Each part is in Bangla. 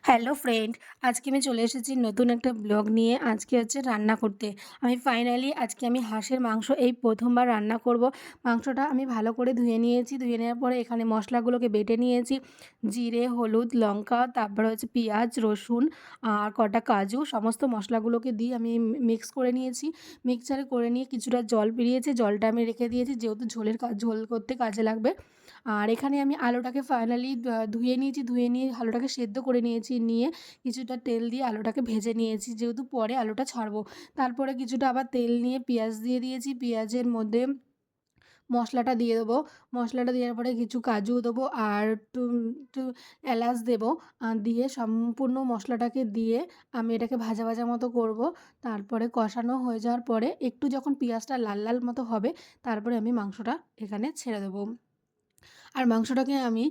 হ্যালো ফ্রেন্ড, আজকে আমি চলে এসেছি নতুন একটা ব্লগ নিয়ে। আজকে হচ্ছে রান্না করতে। আজকে আমি হাঁসের মাংস এই প্রথমবার রান্না করব। মাংসটা আমি ভালো করে ধুয়ে নিয়েছি। ধুয়ে নেওয়ার পরে এখানে মশলাগুলোকে বেটে নিয়েছি। জিরে, হলুদ, লঙ্কা, তারপরে হচ্ছে পেঁয়াজ, রসুন আর কটা কাজু, সমস্ত মশলাগুলোকে দিয়ে আমি মিক্স করে নিয়েছি। মিক্সচারে করে নিয়ে কিছুটা জল বেরিয়েছে, জলটা আমি রেখে দিয়েছি যেহেতু ঝোল করতে কাজে লাগবে। আর এখানে আমি আলুটাকে ফাইনালি ধুয়ে নিয়েছি। ধুয়ে নিয়ে আলুটাকে সেদ্ধ করে নিয়েছি। নিয়ে কিছুটা তেল দিয়ে আলুটাকে ভেজে নিয়েছি যেহেতু পরে আলুটা ছাড়বো। তারপরে কিছুটা আবার তেল নিয়ে পেঁয়াজ দিয়ে দিয়েছি। পেঁয়াজের মধ্যে মশলাটা দিয়ে দেবো। মশলাটা দেওয়ার পরে কিছু কাজু দেবো আর একটু এলাচ দেবো। দিয়ে সম্পূর্ণ মশলাটাকে দিয়ে আমি এটাকে ভাজা ভাজা মতো করব। তারপরে কষানো হয়ে যাওয়ার পরে একটু যখন পেঁয়াজটা লাল লাল মতো হবে, তারপরে আমি মাংসটা এখানে ছেড়ে দেবো। আর মাংসটাকে আমি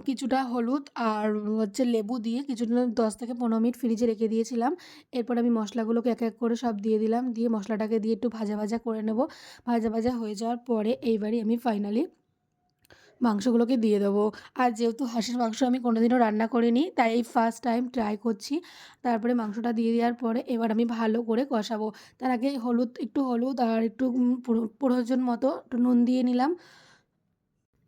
কিছুটা হলুদ আর হচ্ছে লেবু দিয়ে কিছুটা 10 থেকে 15 মিনিট ফ্রিজে রেখে দিয়েছিলাম। এরপর আমি মশলাগুলোকে এক এক করে সব দিয়ে দিলাম। দিয়ে মশলাটাকে দিয়ে একটু ভাজা ভাজা করে নেব। ভাজা ভাজা হয়ে যাওয়ার পরে এইবারে আমি ফাইনালি মাংসগুলোকে দিয়ে দেবো। আর যেহেতু হাঁসের মাংস আমি কোনোদিনও রান্না করিনি, তাই এই ফার্স্ট টাইম ট্রাই করছি। তারপরে মাংসটা দিয়ে দেওয়ার পরে এবার আমি ভালো করে কষাবো। তার আগে একটু হলুদ আর একটু প্রয়োজন মতো একটু নুন দিয়ে নিলাম।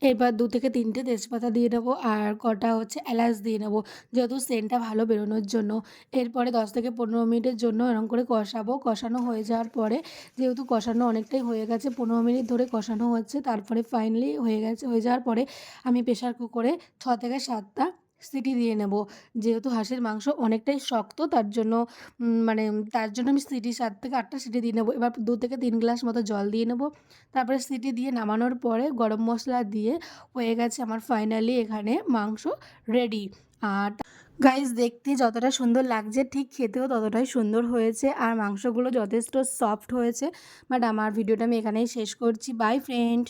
এবার ২ থেকে ৩ টে তেজপাতা দিয়ে দেবো আর কটা হচ্ছে এলাচ দিয়ে নেবো, যেহেতু সেন্টটা ভালো বেরোনোর জন্য। এরপরে ১০ থেকে ১৫ মিনিটের জন্য এরকম করে কষাবো। কষানো হয়ে যাওয়ার পরে যেহেতু কষানো অনেকটাই হয়ে গেছে, ১৫ মিনিট ধরে কষানো হচ্ছে, তারপরে ফাইনালি হয়ে যাওয়ার পরে আমি প্রেসার কুকারে ৬ থেকে ৭ টা সিটি দিয়ে নেবো। যেহেতু হাঁসের মাংস অনেকটাই শক্ত, তার জন্য আমি ৭ থেকে ৮ টা সিটি দিয়ে নেবো। এবার ২ থেকে ৩ গ্লাস মতো জল দিয়ে নেবো। তারপরে সিটি দিয়ে নামানোর পরে গরম মশলা দিয়ে হয়ে গেছে আমার ফাইনালি এখানে মাংস রেডি। আর গাইস, দেখতে যতটা সুন্দর লাগছে ঠিক খেতেও ততটাই সুন্দর হয়েছে আর মাংসগুলো যথেষ্ট সফট হয়েছে। বাট আমার ভিডিওটা আমি এখানেই শেষ করছি। By friend.